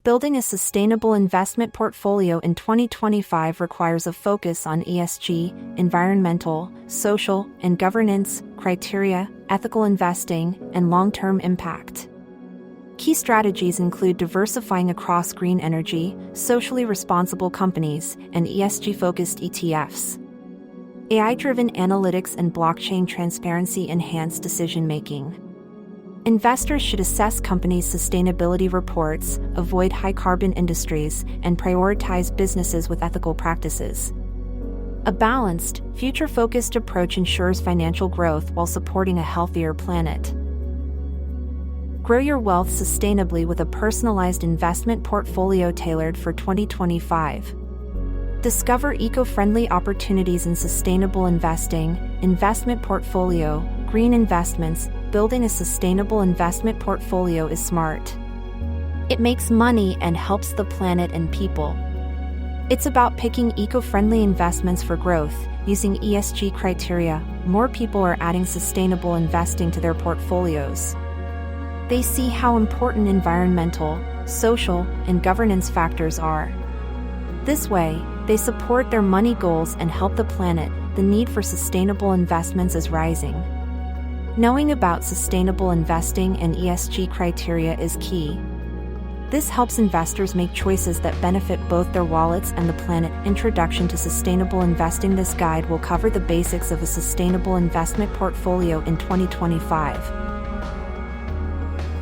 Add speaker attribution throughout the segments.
Speaker 1: Building a sustainable investment portfolio in 2025 requires a focus on ESG, environmental, social, and governance criteria, ethical investing, and long-term impact. Key strategies include diversifying across green energy, socially responsible companies, and ESG-focused ETFs. AI-driven analytics and blockchain transparency enhance decision-making. Investors should assess companies' sustainability reports, avoid high-carbon industries, and prioritize businesses with ethical practices. A balanced, future-focused approach ensures financial growth while supporting a healthier planet. Grow your wealth sustainably with a personalized investment portfolio tailored for 2025. Discover eco-friendly opportunities in sustainable investing, investment portfolio, green investments. Building a sustainable investment portfolio is smart. It makes money and helps the planet and people. It's about picking eco-friendly investments for growth, using ESG criteria. More people are adding sustainable investing to their portfolios. They see how important environmental, social, and governance factors are. This way, they support their money goals and help the planet. The need for sustainable investments is rising. Knowing about sustainable investing and ESG criteria is key. This helps investors make choices that benefit both their wallets and the planet. Introduction to Sustainable Investing. This guide will cover the basics of a sustainable investment portfolio in 2025.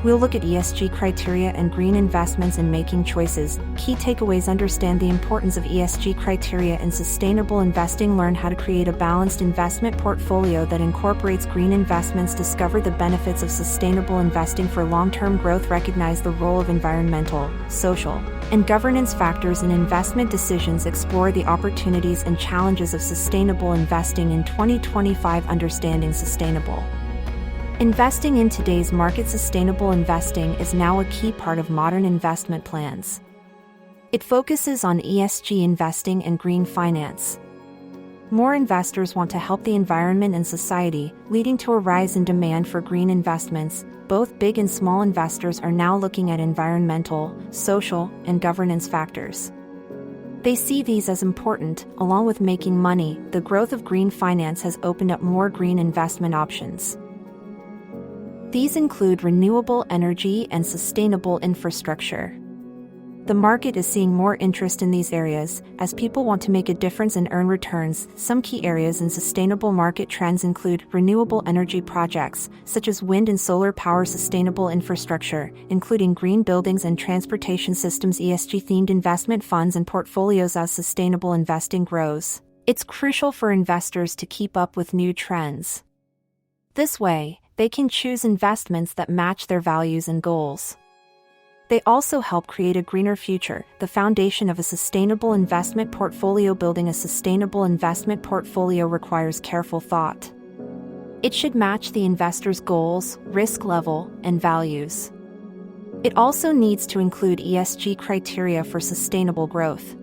Speaker 1: We'll look at ESG criteria and green investments in making choices. Key takeaways: understand the importance of ESG criteria in sustainable investing. Learn how to create a balanced investment portfolio that incorporates green investments. Discover the benefits of sustainable investing for long-term growth. Recognize the role of environmental, social, and governance factors in investment decisions. Explore the opportunities and challenges of sustainable investing in 2025. Understanding sustainable investing in today's market. Sustainable investing is now a key part of modern investment plans. It focuses on ESG investing and green finance. More investors want to help the environment and society, leading to a rise in demand for green investments. Both big and small investors are now looking at environmental, social, and governance factors. They see these as important, along with making money. The growth of green finance has opened up more green investment options. These include renewable energy and sustainable infrastructure. The market is seeing more interest in these areas, as people want to make a difference and earn returns. Some key areas in sustainable market trends include renewable energy projects, such as wind and solar power, sustainable infrastructure, including green buildings and transportation systems, ESG-themed investment funds and portfolios. As sustainable investing grows, it's crucial for investors to keep up with new trends. This way, they can choose investments that match their values and goals. They also help create a greener future, the foundation of a sustainable investment portfolio. Building a sustainable investment portfolio requires careful thought. It should match the investor's goals, risk level, and values. It also needs to include ESG criteria for sustainable growth.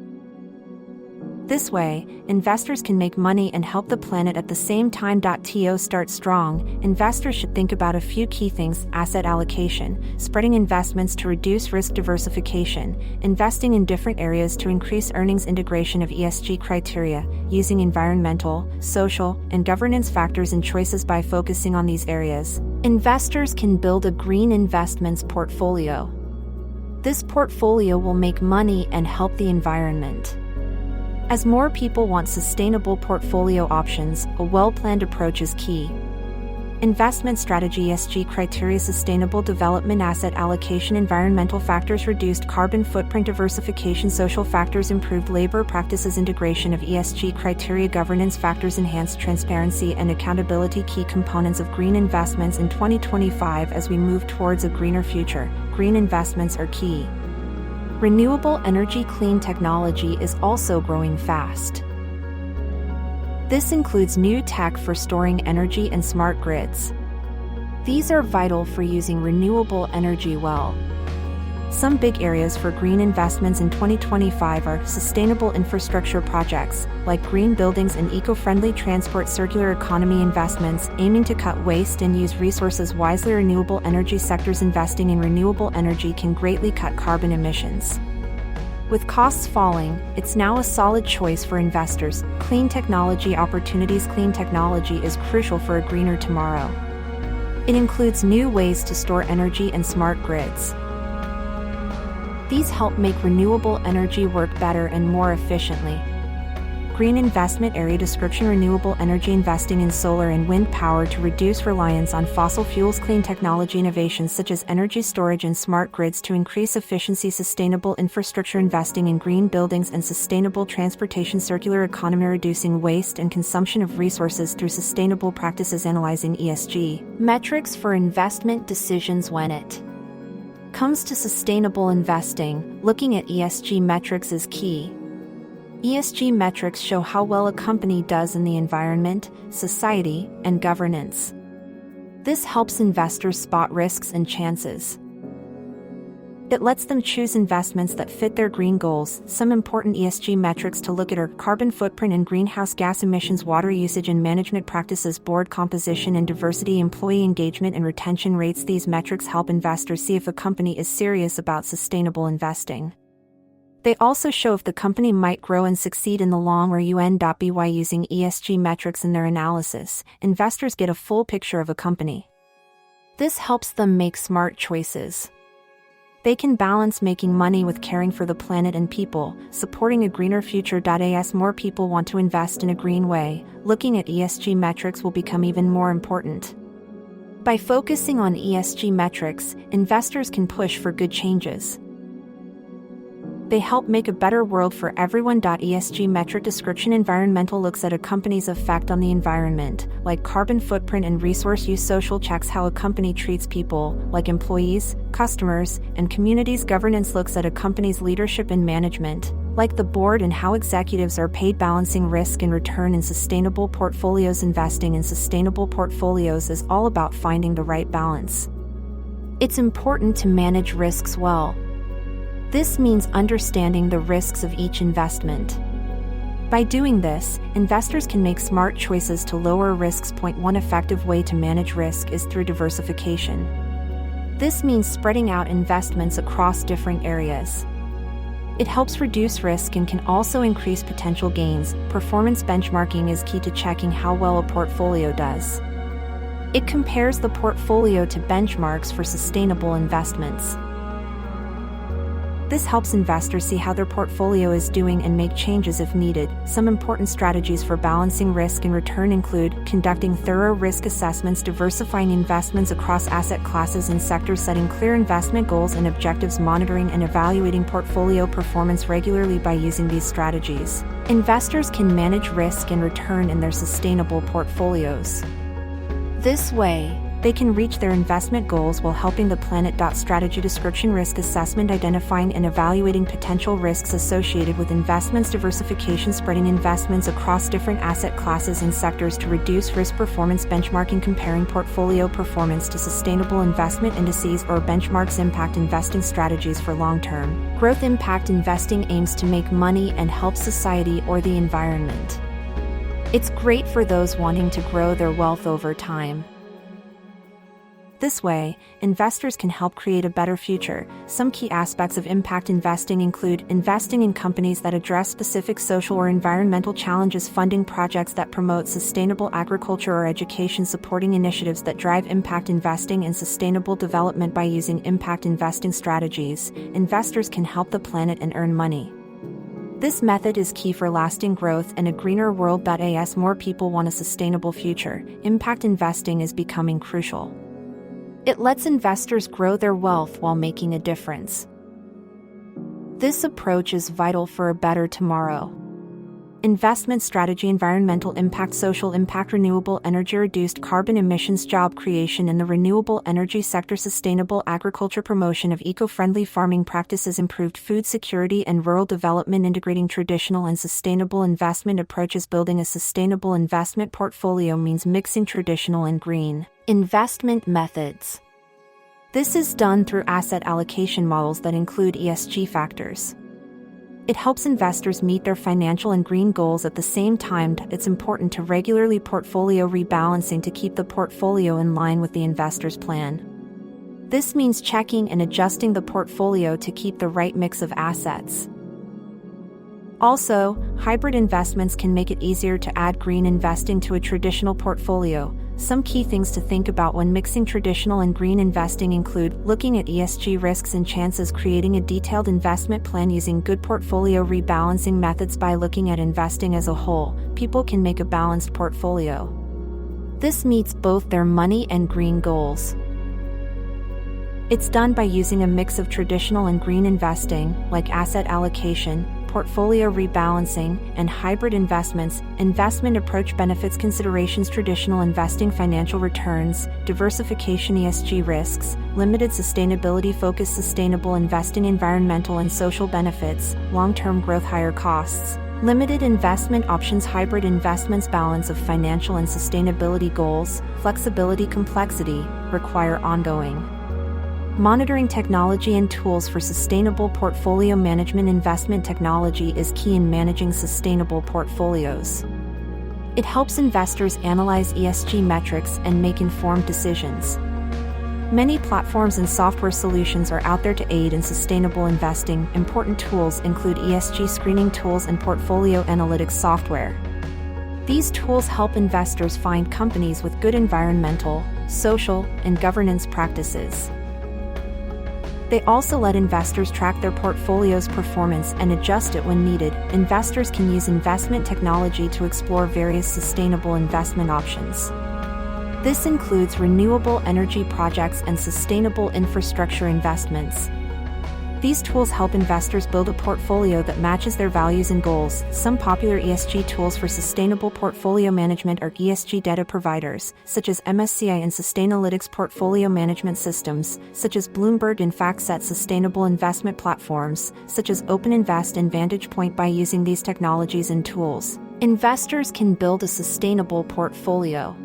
Speaker 1: This way, investors can make money and help the planet at the same time. To start strong, investors should think about a few key things: asset allocation, spreading investments to reduce risk, diversification, investing in different areas to increase earnings, integration of ESG criteria, using environmental, social, and governance factors in choices. By focusing on these areas, investors can build a green investments portfolio. This portfolio will make money and help the environment. As more people want sustainable portfolio options, a well-planned approach is key. Investment strategy: ESG criteria, sustainable development, asset allocation, environmental factors, reduced carbon footprint, diversification, social factors, improved labor practices, integration of ESG criteria, governance factors, enhanced transparency and accountability. Key components of green investments in 2025. As we move towards a greener future, green investments are key. Renewable energy, clean technology is also growing fast. This includes new tech for storing energy and smart grids. These are vital for using renewable energy well. Some big areas for green investments in 2025 are sustainable infrastructure projects, like green buildings and eco-friendly transport, circular economy investments, aiming to cut waste and use resources wisely, renewable energy sectors. Investing in renewable energy can greatly cut carbon emissions. With costs falling, it's now a solid choice for investors. Clean technology opportunities. Clean technology is crucial for a greener tomorrow. It includes new ways to store energy and smart grids. These help make renewable energy work better and more efficiently. Green investment area description: renewable energy, investing in solar and wind power to reduce reliance on fossil fuels. Clean technology innovations such as energy storage and smart grids to increase efficiency. Sustainable infrastructure, investing in green buildings and sustainable transportation. Circular economy, reducing waste and consumption of resources through sustainable practices. Analyzing ESG metrics for investment decisions. When it comes to sustainable investing, looking at ESG metrics is key. ESG metrics show how well a company does in the environment, society, and governance. This helps investors spot risks and chances. It lets them choose investments that fit their green goals. Some important ESG metrics to look at are carbon footprint and greenhouse gas emissions, water usage and management practices, board composition and diversity, employee engagement and retention rates. These metrics help investors see if a company is serious about sustainable investing. They also show if the company might grow and succeed in the long run. By using ESG metrics in their analysis, investors get a full picture of a company. This helps them make smart choices. They can balance making money with caring for the planet and people, supporting a greener future. As more people want to invest in a green way, looking at ESG metrics will become even more important. By focusing on ESG metrics, investors can push for good changes. They help make a better world for everyone. ESG metric description: environmental looks at a company's effect on the environment, like carbon footprint and resource use. Social checks how a company treats people, like employees, customers, and communities. Governance looks at a company's leadership and management, like the board, and how executives are paid. Balancing risk and return in sustainable portfolios. Investing in sustainable portfolios is all about finding the right balance. It's important to manage risks well. This means understanding the risks of each investment. By doing this, investors can make smart choices to lower risks. One effective way to manage risk is through diversification. This means spreading out investments across different areas. It helps reduce risk and can also increase potential gains. Performance benchmarking is key to checking how well a portfolio does. It compares the portfolio to benchmarks for sustainable investments. This helps investors see how their portfolio is doing and make changes if needed. Some important strategies for balancing risk and return include conducting thorough risk assessments, diversifying investments across asset classes and sectors, setting clear investment goals and objectives, monitoring and evaluating portfolio performance regularly. By using these strategies, investors can manage risk and return in their sustainable portfolios. This way, they can reach their investment goals while helping the planet. Strategy description: risk assessment, identifying and evaluating potential risks associated with investments. Diversification, spreading investments across different asset classes and sectors to reduce risk. Performance benchmarking, comparing portfolio performance to sustainable investment indices or benchmarks. Impact investing, strategies for long-term growth. Impact investing aims to make money and help society or the environment. It's great for those wanting to grow their wealth over time. This way, investors can help create a better future. Some key aspects of impact investing include investing in companies that address specific social or environmental challenges, funding projects that promote sustainable agriculture or education, supporting initiatives that drive impact investing and sustainable development. By using impact investing strategies, investors can help the planet and earn money. This method is key for lasting growth and a greener world. As more people want a sustainable future, impact investing is becoming crucial. It lets investors grow their wealth while making a difference. This approach is vital for a better tomorrow. Investment strategy: environmental impact, social impact, renewable energy, reduced carbon emissions, job creation in the renewable energy sector, sustainable agriculture, promotion of eco-friendly farming practices, improved food security and rural development, integrating traditional and sustainable investment approaches. Building a sustainable investment portfolio means mixing traditional and green investment methods. This is done through asset allocation models that include ESG factors. It helps investors meet their financial and green goals at the same time. It's important to regularly portfolio rebalancing to keep the portfolio in line with the investor's plan. This means checking and adjusting the portfolio to keep the right mix of assets. Also, hybrid investments can make it easier to add green investing to a traditional portfolio. Some key things to think about when mixing traditional and green investing include looking at ESG risks and chances, creating a detailed investment plan using good portfolio rebalancing methods. By looking at investing as a whole, people can make a balanced portfolio. This meets both their money and green goals. It's done by using a mix of traditional and green investing, like asset allocation, portfolio rebalancing, and hybrid investments. Investment approach benefits considerations: traditional investing, financial returns, diversification, ESG risks, limited sustainability focus, sustainable investing, environmental and social benefits, long-term growth, higher costs. Limited investment options, hybrid investments, balance of financial and sustainability goals, flexibility, complexity, require ongoing monitoring. Technology and tools for sustainable portfolio management. Investment technology is key in managing sustainable portfolios. It helps investors analyze ESG metrics and make informed decisions. Many platforms and software solutions are out there to aid in sustainable investing. Important tools include ESG screening tools and portfolio analytics software. These tools help investors find companies with good environmental, social, and governance practices. They also let investors track their portfolio's performance and adjust it when needed. Investors can use investment technology to explore various sustainable investment options. This includes renewable energy projects and sustainable infrastructure investments. These tools help investors build a portfolio that matches their values and goals. Some popular ESG tools for sustainable portfolio management are ESG data providers, such as MSCI, and Sustainalytics portfolio management systems, such as Bloomberg and FactSet. Sustainable investment platforms, such as OpenInvest and Vantage Point. By using these technologies and tools, investors can build a sustainable portfolio.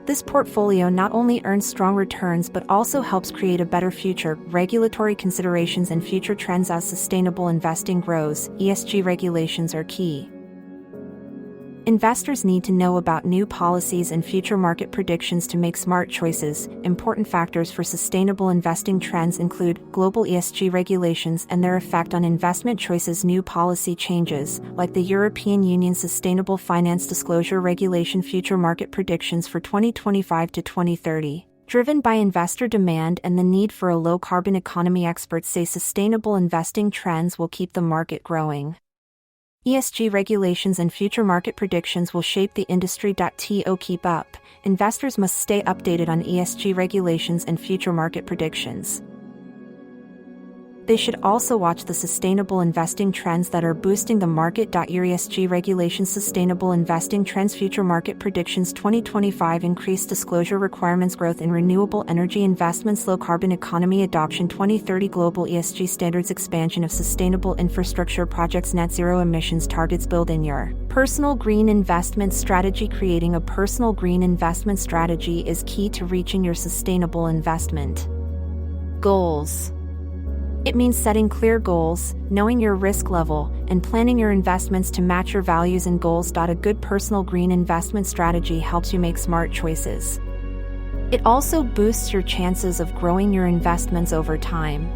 Speaker 1: This portfolio not only earns strong returns but also helps create a better future. Regulatory considerations and future trends. As sustainable investing grows, ESG regulations are key. Investors need to know about new policies and future market predictions to make smart choices. Important factors for sustainable investing trends include global ESG regulations and their effect on investment choices. New policy changes, like the European Union's Sustainable Finance Disclosure Regulation. Future market predictions for 2025 to 2030. Driven by investor demand and the need for a low-carbon economy, experts say sustainable investing trends will keep the market growing. ESG regulations and future market predictions will shape the industry. To keep up, investors must stay updated on ESG regulations and future market predictions. They should also watch the sustainable investing trends that are boosting the market. Your ESG regulations, sustainable investing trends, future market predictions. 2025 increased disclosure requirements, growth in renewable energy investments, low carbon economy adoption. 2030 global ESG standards, expansion of sustainable infrastructure projects, net zero emissions targets. Build in your personal green investment strategy. Creating a personal green investment strategy is key to reaching your sustainable investment goals. It means setting clear goals, knowing your risk level, and planning your investments to match your values and goals. A good personal green investment strategy helps you make smart choices. It also boosts your chances of growing your investments over time.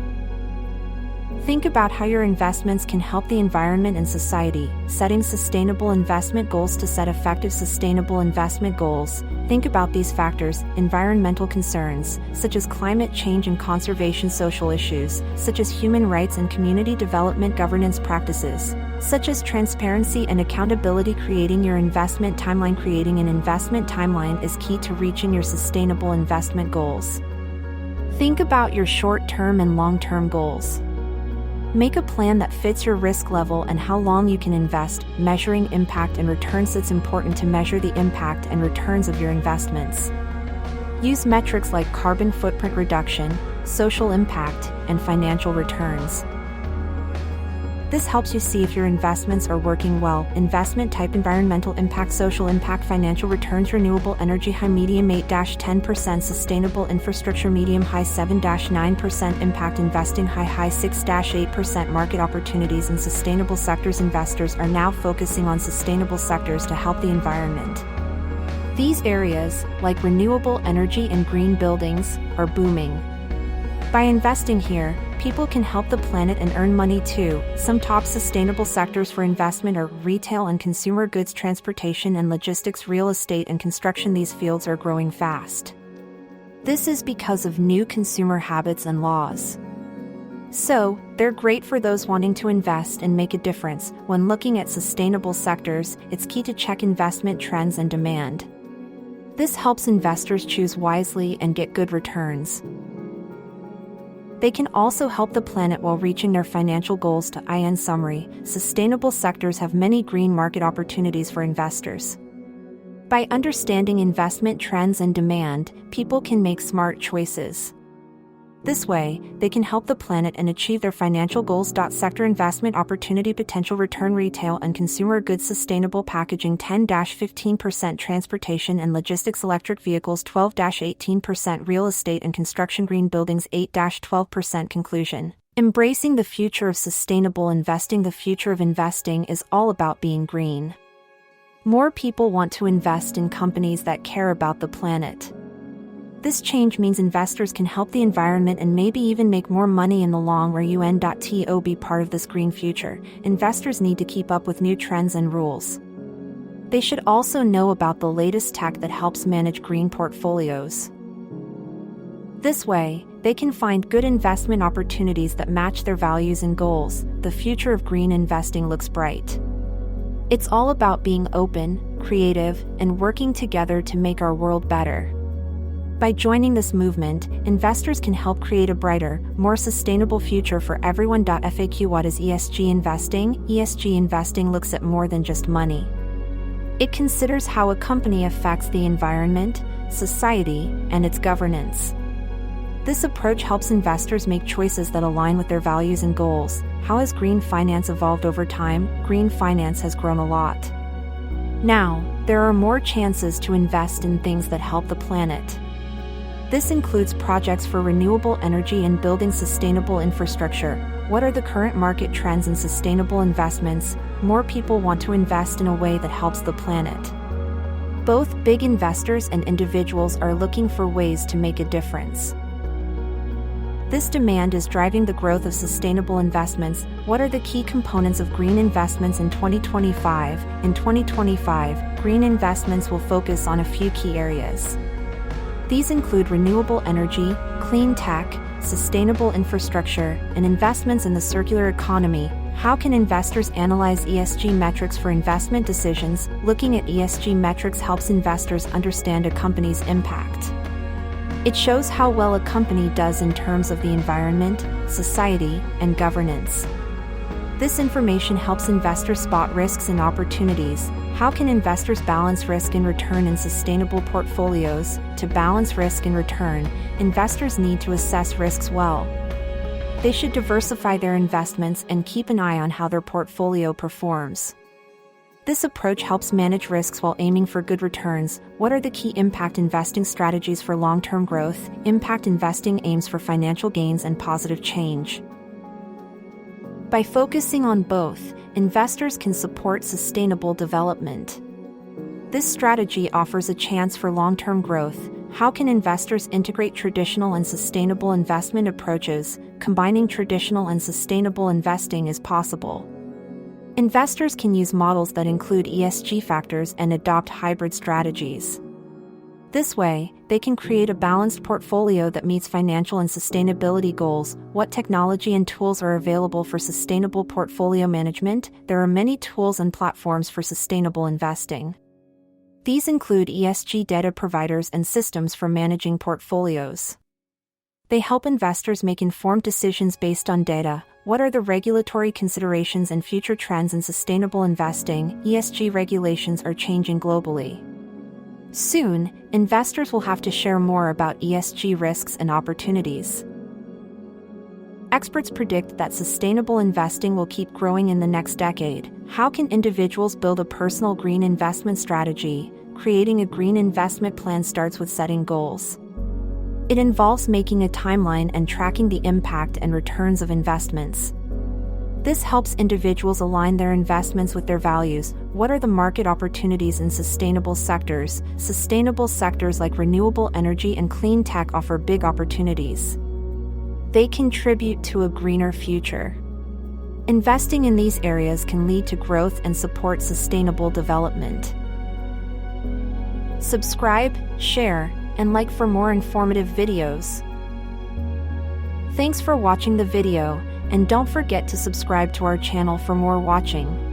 Speaker 1: Think about how your investments can help the environment and society. Setting sustainable investment goals. To set effective sustainable investment goals, think about these factors: environmental concerns, such as climate change and conservation; social issues, such as human rights and community development; governance practices, such as transparency and accountability; creating your investment timeline. Creating an investment timeline is key to reaching your sustainable investment goals. Think about your short-term and long-term goals. Make a plan that fits your risk level and how long you can invest. Measuring impact and returns. It's important to measure the impact and returns of your investments. Use metrics like carbon footprint reduction, social impact, and financial returns. This helps you see if your investments are working well. Investment type: environmental impact, social impact, financial returns, renewable energy high, medium 8-10%, sustainable infrastructure medium high 7-9%, impact investing high 6-8%, market opportunities in sustainable sectors. Investors are now focusing on sustainable sectors to help the environment. These areas, like renewable energy and green buildings, are booming. By investing here, people can help the planet and earn money too. Some top sustainable sectors for investment are retail and consumer goods, transportation and logistics, real estate and construction. These fields are growing fast. This is because of new consumer habits and laws. So, they're great for those wanting to invest and make a difference. When looking at sustainable sectors, it's key to check investment trends and demand. This helps investors choose wisely and get good returns. They can also help the planet while reaching their financial goals. In summary, sustainable sectors have many green market opportunities for investors. By understanding investment trends and demand, people can make smart choices. This way, they can help the planet and achieve their financial goals. Sector investment opportunity potential: return, retail and consumer goods, sustainable packaging 10-15%, transportation and logistics, electric vehicles 12-18%, real estate and construction, green buildings 8-12%. Conclusion: embracing the future of sustainable investing. The future of investing is all about being green. More people want to invest in companies that care about the planet. This change means investors can help the environment and maybe even make more money in the long run. To be part of this green future, investors need to keep up with new trends and rules. They should also know about the latest tech that helps manage green portfolios. This way, they can find good investment opportunities that match their values and goals. The future of green investing looks bright. It's all about being open, creative, and working together to make our world better. By joining this movement, investors can help create a brighter, more sustainable future for everyone. FAQ: what is ESG investing? ESG investing looks at more than just money. It considers how a company affects the environment, society, and its governance. This approach helps investors make choices that align with their values and goals. How has green finance evolved over time? Green finance has grown a lot. Now, there are more chances to invest in things that help the planet. This includes projects for renewable energy and building sustainable infrastructure. What are the current market trends in sustainable investments? More people want to invest in a way that helps the planet. Both big investors and individuals are looking for ways to make a difference. This demand is driving the growth of sustainable investments. What are the key components of green investments in 2025? In 2025, green investments will focus on a few key areas. These include renewable energy, clean tech, sustainable infrastructure, and investments in the circular economy. How can investors analyze ESG metrics for investment decisions? Looking at ESG metrics helps investors understand a company's impact. It shows how well a company does in terms of the environment, society, and governance. This information helps investors spot risks and opportunities. How can investors balance risk and return in sustainable portfolios? To balance risk and return, investors need to assess risks well. They should diversify their investments and keep an eye on how their portfolio performs. This approach helps manage risks while aiming for good returns. What are the key impact investing strategies for long-term growth? Impact investing aims for financial gains and positive change. By focusing on both, investors can support sustainable development. This strategy offers a chance for long-term growth. How can investors integrate traditional and sustainable investment approaches? Combining traditional and sustainable investing is possible. Investors can use models that include ESG factors and adopt hybrid strategies. This way, they can create a balanced portfolio that meets financial and sustainability goals. What technology and tools are available for sustainable portfolio management? There are many tools and platforms for sustainable investing. These include ESG data providers and systems for managing portfolios. They help investors make informed decisions based on data. What are the regulatory considerations and future trends in sustainable investing? ESG regulations are changing globally. Soon, investors will have to share more about ESG risks and opportunities. Experts predict that sustainable investing will keep growing in the next decade. How can individuals build a personal green investment strategy? Creating a green investment plan starts with setting goals. It involves making a timeline and tracking the impact and returns of investments. This helps individuals align their investments with their values. What are the market opportunities in sustainable sectors? Sustainable sectors like renewable energy and clean tech offer big opportunities. They contribute to a greener future. Investing in these areas can lead to growth and support sustainable development. Subscribe, share, and like for more informative videos. Thanks for watching the video, and don't forget to subscribe to our channel for more watching.